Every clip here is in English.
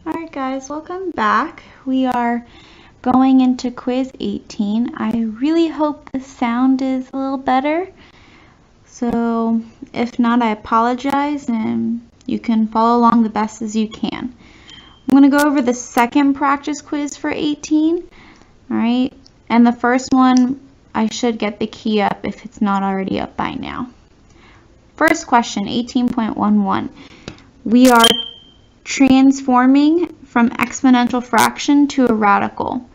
Alright guys, welcome back. We are going into quiz 18. I really hope the sound is a little better. So if not, I apologize and you can follow along the best as you can. I'm going to go over the second practice quiz for 18. Alright, and the first one, I should get the key up if it's not already up by now. First question, 18.11. We are transforming from exponential fraction to a radical.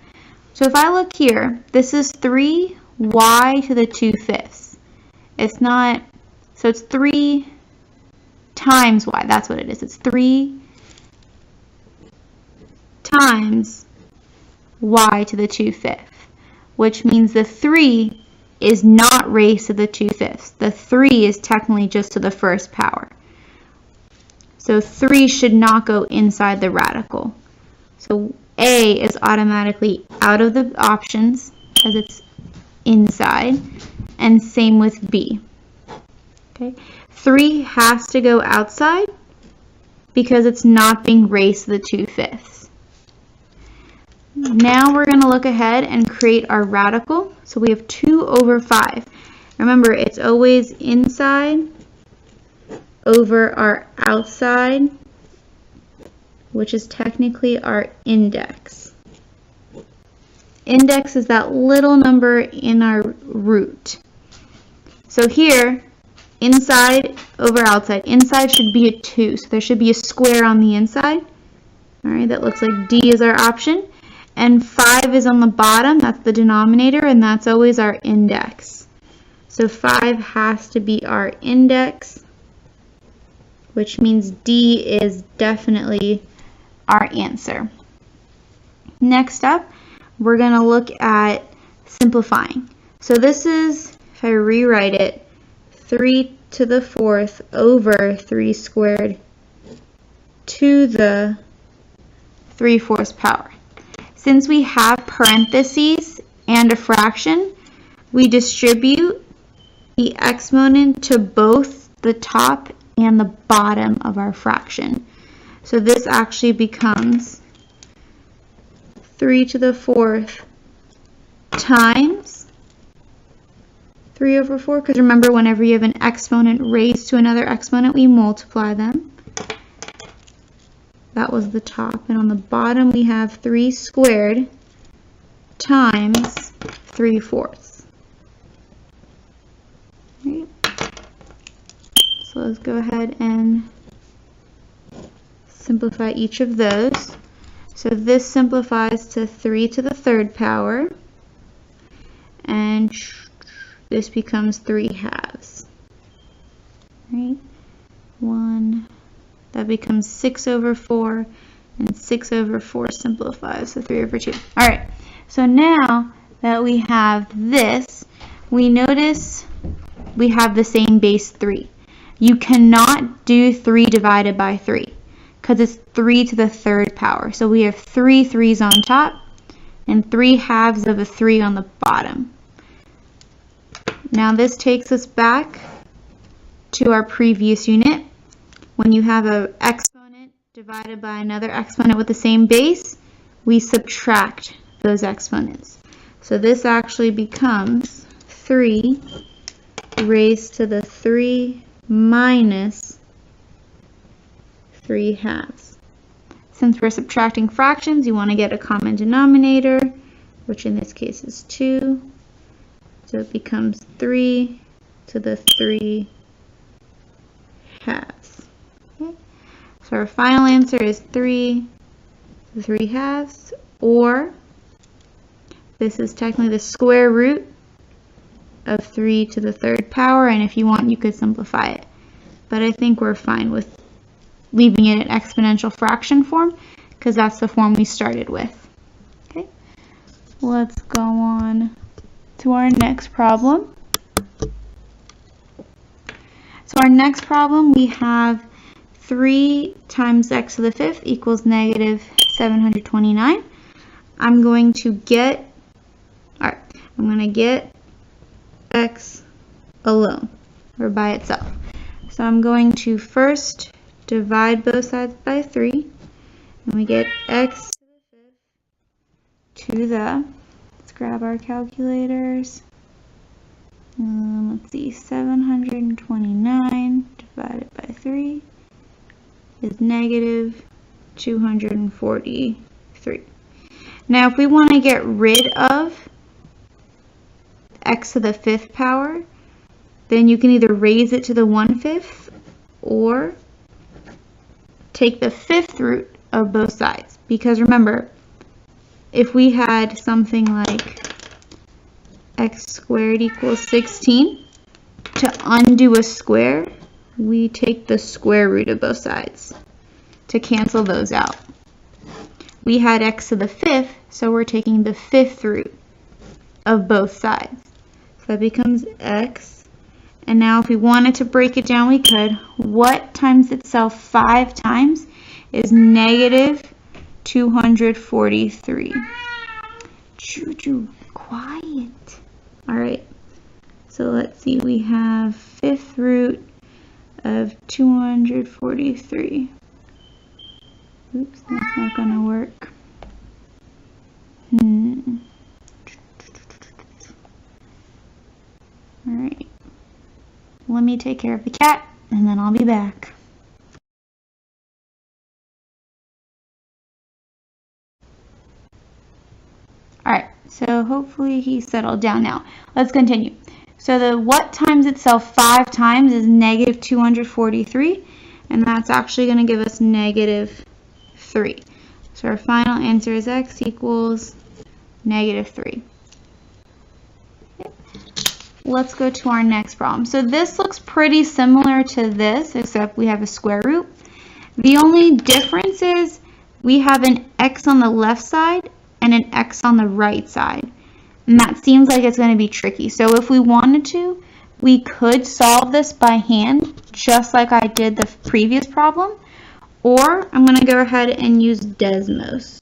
So if I look here, this is 3y to the 2/5. It's not, so it's 3 times y, that's what it is. It's 3 times y to the 2/5, which means the 3 is not raised to the 2/5. The 3 is technically just to the first power. So 3 should not go inside the radical. So A is automatically out of the options because it's inside, and same with B. Okay, 3 has to go outside because it's not being raised to the 2/5. Now we're going to look ahead and create our radical. So we have 2 over 5. Remember, it's always inside over our outside, which is technically our index. Index is that little number in our root. So here, inside over outside, inside should be a 2, so there should be a square on the inside. All right, that looks like D is our option. And 5 is on the bottom, that's the denominator, and that's always our index. So 5 has to be our index, which means D is definitely our answer. Next up, we're going to look at simplifying. So this is, if I rewrite it, 3 to the 4th over 3 squared to the 3/4 power. Since we have parentheses and a fraction, we distribute the exponent to both the top and the bottom of our fraction. So this actually becomes 3 to the 4th times 3 over 4, because remember, whenever you have an exponent raised to another exponent, we multiply them. That was the top, and on the bottom we have 3 squared times 3/4. Right. So let's go ahead and simplify each of those. So this simplifies to 3 to the 3rd power, and this becomes 3/2. Right? 1. That becomes 6 over 4, and 6 over 4 simplifies, so 3 over 2. All right, so now that we have this, we notice we have the same base 3. You cannot do 3 divided by 3 because it's 3 to the 3rd power. So we have 3 3's on top and 3/2 of a 3 on the bottom. Now this takes us back to our previous unit. When you have an exponent divided by another exponent with the same base, we subtract those exponents. So this actually becomes 3 raised to the 3 minus 3/2. Since we're subtracting fractions, you want to get a common denominator, which in this case is 2. So it becomes 3 to the 3/2. Okay. So our final answer is 3 to the 3/2, or this is technically the square root of 3 to the 3rd power, and if you want, you could simplify it. But I think we're fine with leaving it in exponential fraction form because that's the form we started with. Okay, let's go on to our next problem. So our next problem, we have 3 times x to the 5th equals negative 729. I'm going to get x alone, or by itself. So I'm going to first divide both sides by 3, And we get x to the, let's grab our calculators. Let's see, 729 divided by 3 is negative 243. Now, if we want to get rid of x to the 5th power, then you can either raise it to the 1/5 or take the 5th root of both sides. Because remember, if we had something like x squared equals 16, to undo a square, we take the square root of both sides to cancel those out. We had x to the 5th, so we're taking the 5th root of both sides. So that becomes x. And now if we wanted to break it down, we could. What times itself 5 times is negative 243. Choo-choo, quiet. All right, so let's see, we have 5th root of 243. Oops, that's not gonna work. All right, let me take care of the cat and then I'll be back. Alright, so hopefully he's settled down now. Let's continue. So the what times itself 5 times is negative 243, and that's actually going to give us negative 3. So our final answer is x equals negative 3. Okay. Let's go to our next problem. So this looks pretty similar to this, except we have a square root. The only difference is we have an x on the left side and an x on the right side. And that seems like it's going to be tricky. So if we wanted to, we could solve this by hand, just like I did the previous problem. Or I'm going to go ahead and use Desmos.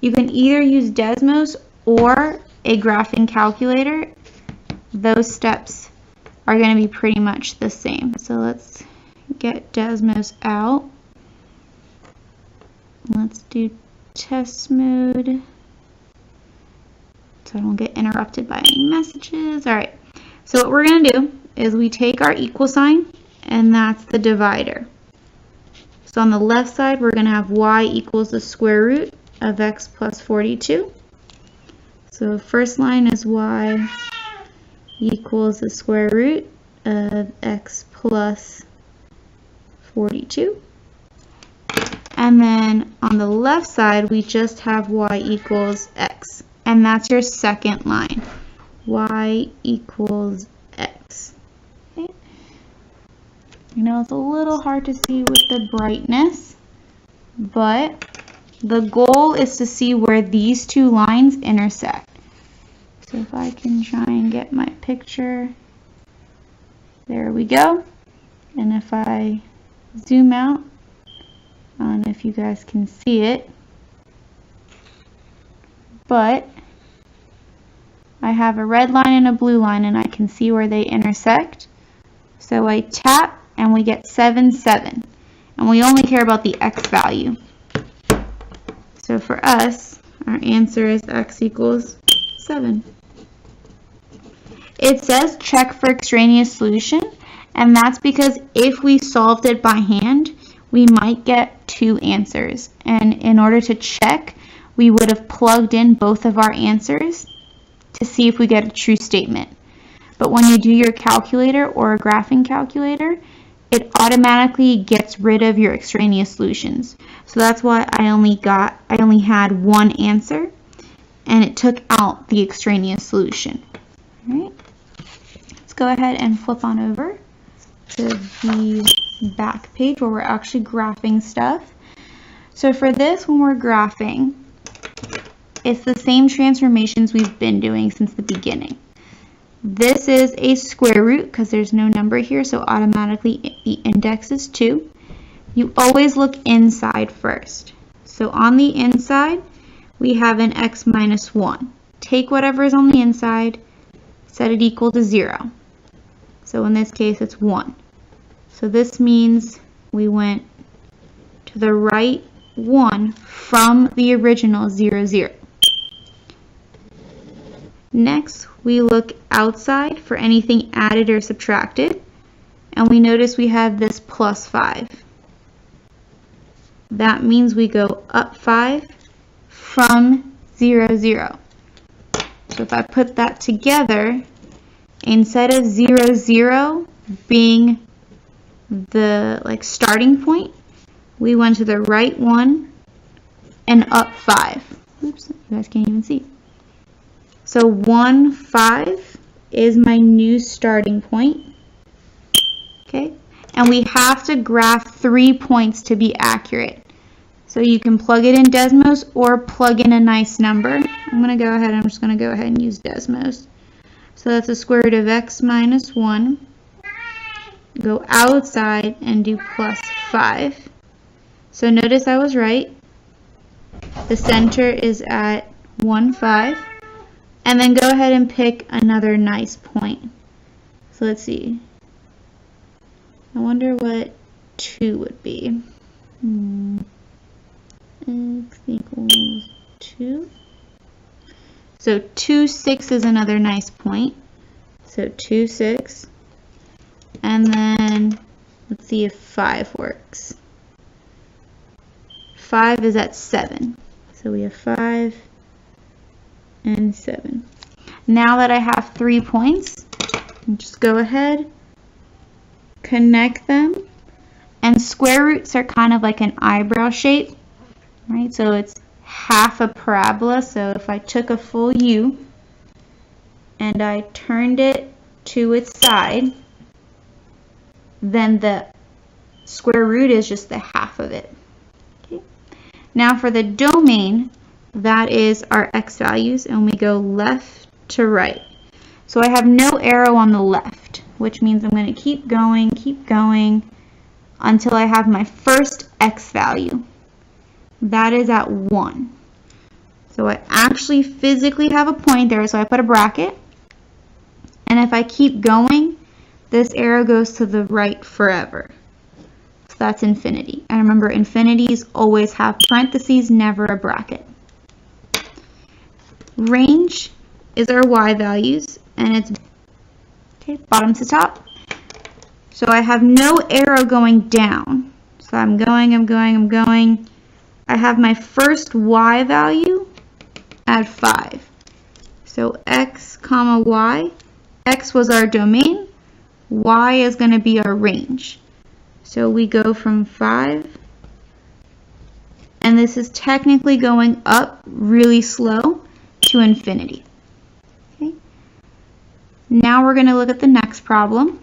You can either use Desmos or a graphing calculator. Those steps are going to be pretty much the same. So let's get Desmos out. Let's do test mode so I don't get interrupted by any messages. All right, so what we're going to do is we take our equal sign, and that's the divider. So on the left side, we're going to have y equals the square root of x plus 42. So first line is y equals the square root of x plus 42. And then on the left side, we just have y equals x. And that's your second line. Y equals x. Okay. You know, it's a little hard to see with the brightness, but the goal is to see where these two lines intersect. So if I can try and get my picture, there we go. And if I zoom out, I don't know if you guys can see it, but I have a red line and a blue line, and I can see where they intersect. So I tap and we get 7, 7. And we only care about the x value. So for us, our answer is x equals 7. It says check for extraneous solution, and that's because if we solved it by hand, we might get 2 answers. And in order to check, we would have plugged in both of our answers to see if we get a true statement. But when you do your calculator or a graphing calculator, it automatically gets rid of your extraneous solutions. So that's why I only had one answer, and it took out the extraneous solution. All right. Let's go ahead and flip on over to the back page where we're actually graphing stuff. So for this, when we're graphing, it's the same transformations we've been doing since the beginning. This is a square root because there's no number here, so automatically the index is 2. You always look inside first. So on the inside, we have an x minus 1. Take whatever is on the inside, set it equal to 0. So in this case, it's 1. So this means we went to the right 1 from the original 0, 0. Next, we look outside for anything added or subtracted, and we notice we have this plus 5. That means we go up 5 from 0, 0. So if I put that together, instead of 0, 0 being the starting point, we went to the right one and up 5. Oops, you guys can't even see. So 1, 5 is my new starting point. Okay, and we have to graph 3 points to be accurate. So you can plug it in Desmos or plug in a nice number. I'm just going to go ahead and use Desmos. So that's the square root of x minus 1. Go outside and do plus 5. So notice I was right. The center is at 1, 5. And then go ahead and pick another nice point. So let's see. I wonder what 2 would be. X equals 2. So 2, 6 is another nice point. So 2, 6. And then let's see if 5 works. 5 is at 7. So we have 5 and 7. Now that I have 3 points, just go ahead, connect them, and square roots are kind of like an eyebrow shape, right? So it's half a parabola. So if I took a full U and I turned it to its side, then the square root is just the half of it. Okay. Now for the domain, that is our x values, and we go left to right. So I have no arrow on the left, which means I'm going to keep going until I have my first x value. That is at 1. So I actually physically have a point there, so I put a bracket. And if I keep going, this arrow goes to the right forever. So that's infinity. And remember, infinities always have parentheses, never a bracket. Range is our y values, and it's bottom to top. So I have no arrow going down. So I'm going. I have my first y value at 5. So x comma y. X was our domain. Y is going to be our range. So we go from 5. And this is technically going up really slow to infinity. Okay. Now we're going to look at the next problem.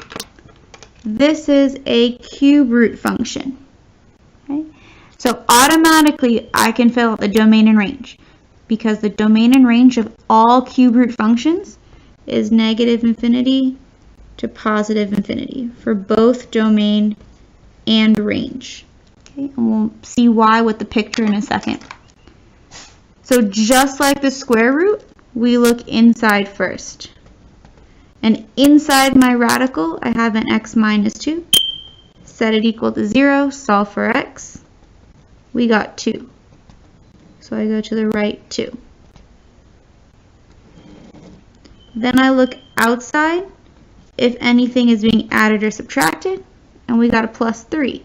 This is a cube root function. Okay. So automatically I can fill out the domain and range, because the domain and range of all cube root functions is negative infinity to positive infinity for both domain and range. Okay. And we'll see why with the picture in a second. So just like the square root, we look inside first. And inside my radical, I have an x minus 2. Set it equal to 0, solve for x. We got 2. So I go to the right 2. Then I look outside if anything is being added or subtracted, and we got a plus 3.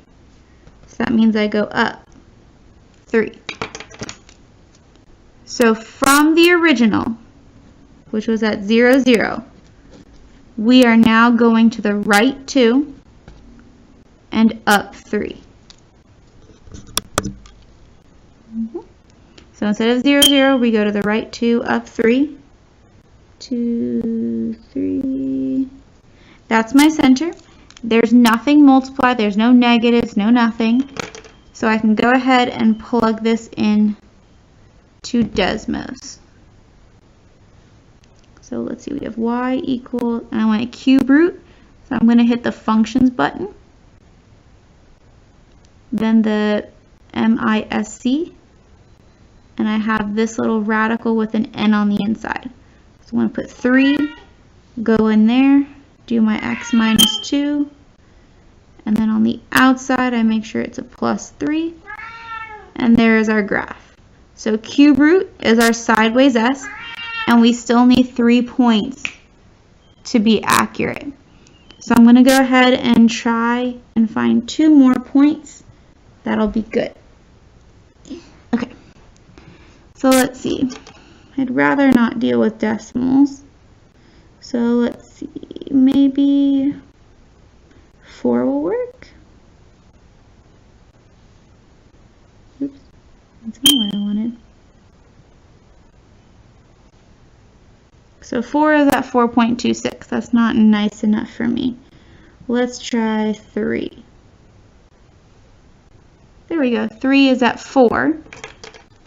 So that means I go up 3. So from the original, which was at 0, 0, we are now going to the right 2 and up 3. So instead of 0, 0, we go to the right 2, up 3. 2, 3. That's my center. There's nothing multiplied. There's no negatives, no nothing. So I can go ahead and plug this in to Desmos. So let's see, we have y equal, and I want a cube root, so I'm going to hit the functions button, then the MISC, and I have this little radical with an n on the inside. So I'm going to put 3, go in there, do my x minus 2, and then on the outside I make sure it's a plus 3, and there is our graph. So cube root is our sideways s, and we still need 3 points to be accurate. So I'm going to go ahead and try and find 2 more points. That'll be good. Okay, so let's see. I'd rather not deal with decimals. So let's see, maybe 4 will work. Oops, that's not what I wanted. So 4 is at 4.26. That's not nice enough for me. Let's try 3. There we go. 3 is at 4.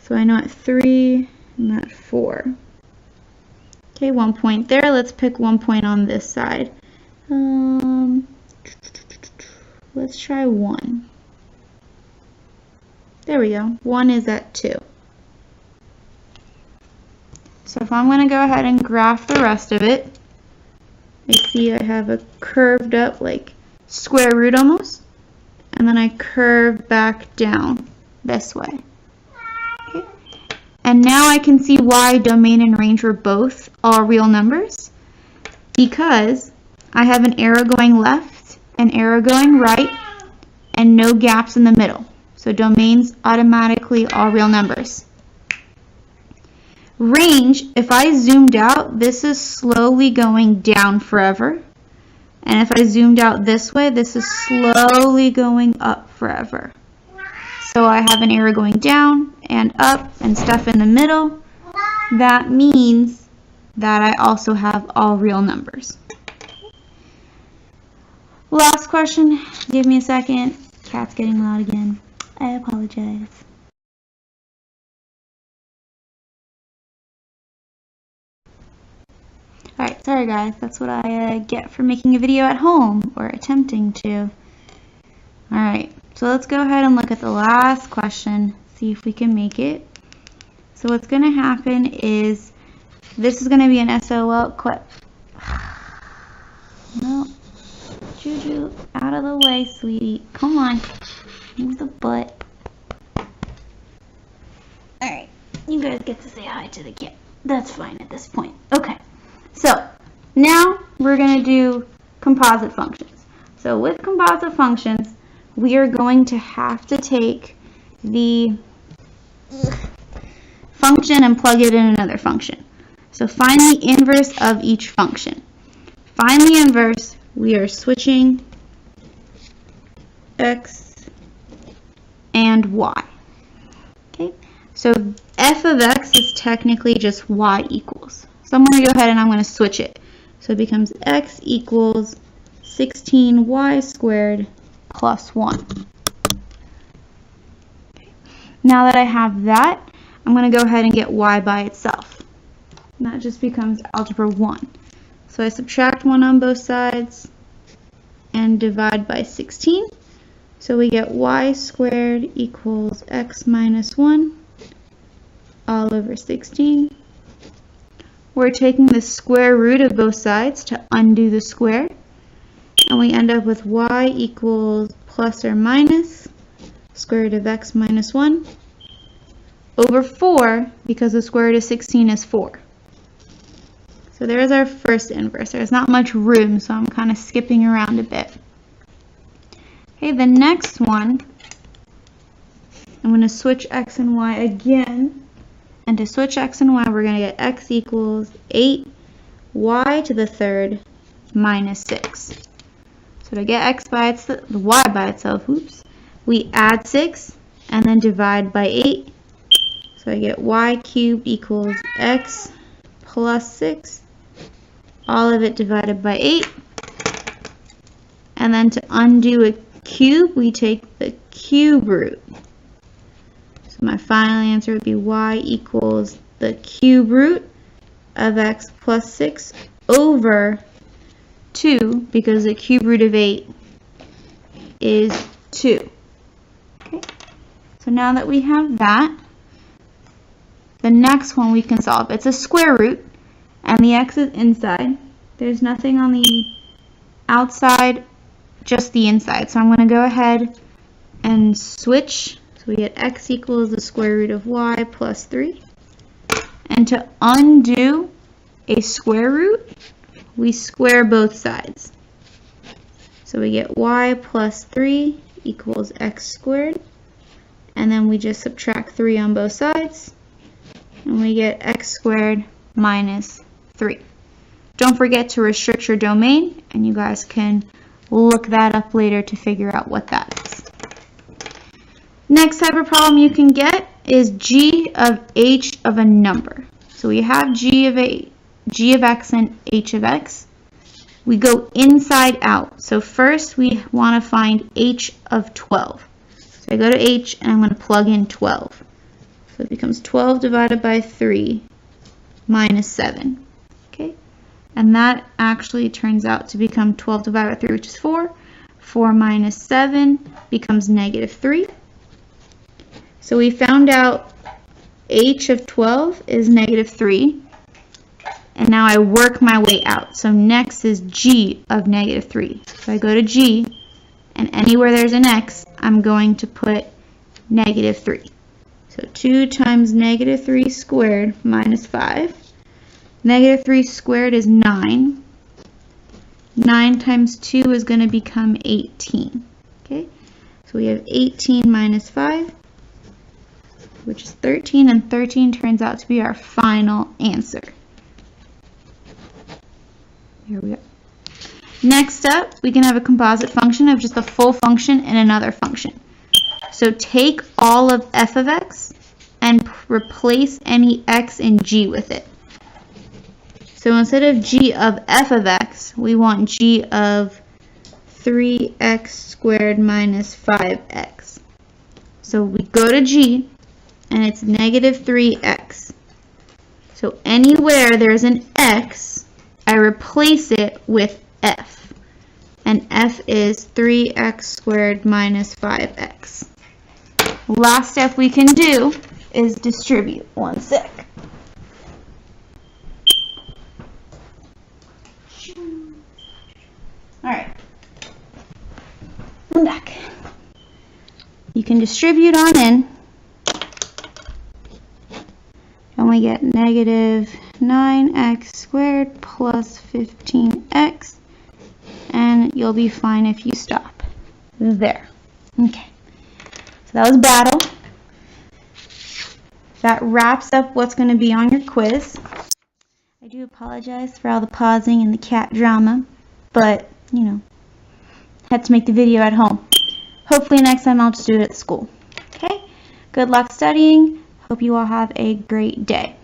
So I know at 3 and at 4. Okay, 1 point there. Let's pick 1 point on this side. Let's try 1. There we go. 1 is at 2. So if I'm going to go ahead and graph the rest of it, I see I have a curved up like square root almost, and then I curve back down this way. Okay. And now I can see why domain and range were both all real numbers, because I have an arrow going left, an arrow going right, and no gaps in the middle. So domain's automatically all real numbers. Range, if I zoomed out, this is slowly going down forever. And if I zoomed out this way, this is slowly going up forever. So I have an arrow going down and up and stuff in the middle. That means that I also have all real numbers. Last question. Give me a second. Cat's getting loud again. I apologize. Alright, sorry guys, that's what I get for making a video at home, or attempting to. Alright, so let's go ahead and look at the last question, see if we can make it. So what's going to happen is, this is going to be an SOL quit. No, Juju, out of the way, sweetie. Come on, move the butt. Alright, you guys get to say hi to the cat. That's fine at this point. Okay. So now we're going to do composite functions. So with composite functions, we are going to have to take the function and plug it in another function. So find the inverse of each function. Find the inverse, we are switching x and y. Okay, so f of x is technically just y equals. So I'm going to go ahead and I'm going to switch it. So it becomes x equals 16y squared plus 1. Okay. Now that I have that, I'm going to go ahead and get y by itself. And that just becomes algebra 1. So I subtract 1 on both sides and divide by 16. So we get y squared equals x minus 1 all over 16. We're taking the square root of both sides to undo the square, and we end up with y equals plus or minus square root of x minus 1 over 4, because the square root of 16 is 4. So there's our first inverse. There's not much room, so I'm kind of skipping around a bit. Okay, the next one, I'm going to switch x and y again. And to switch x and y, we're going to get x equals 8y to the third minus 6. So to get x by itself, the y by itself, we add 6 and then divide by 8. So I get y cubed equals x plus 6, all of it divided by 8. And then to undo a cube, we take the cube root. My final answer would be y equals the cube root of x plus 6 over 2, because the cube root of 8 is 2. Okay. So now that we have that, the next one we can solve. It's a square root, and the x is inside. There's nothing on the outside, just the inside. So I'm going to go ahead and switch. So we get x equals the square root of y plus 3. And to undo a square root, we square both sides. So we get y plus 3 equals x squared. And then we just subtract 3 on both sides. And we get x squared minus 3. Don't forget to restrict your domain, and you guys can look that up later to figure out what that is. Next type of problem you can get is g of h of a number. So we have g of x and h of x. We go inside out. So first we want to find h of 12. So I go to h and I'm going to plug in 12. So it becomes 12 divided by 3 minus 7. Okay? And that actually turns out to become 12 divided by 3, which is 4. 4 minus 7 becomes negative 3. So we found out h of 12 is negative 3. And now I work my way out. So next is g of negative 3. So I go to g, and anywhere there's an x, I'm going to put negative 3. So 2 times negative 3 squared minus 5. Negative 3 squared is 9. 9 times 2 is going to become 18. Okay, so we have 18 minus 5, which is 13, and 13 turns out to be our final answer. Here we go. Next up, we can have a composite function of just a full function and another function. So take all of f of x and replace any x in g with it. So instead of g of f of x, we want g of 3x squared minus 5x. So we go to g, and it's negative 3x. So anywhere there's an x, I replace it with f. And f is 3x squared minus 5x. Last step we can do is distribute. 1 sec. Alright. I'm back. You can distribute on in. And we get negative 9x squared plus 15x. And you'll be fine if you stop there. Okay. So that was battle. That wraps up what's going to be on your quiz. I do apologize for all the pausing and the cat drama, but, you know, had to make the video at home. Hopefully next time I'll just do it at school. Okay? Good luck studying. Hope you all have a great day.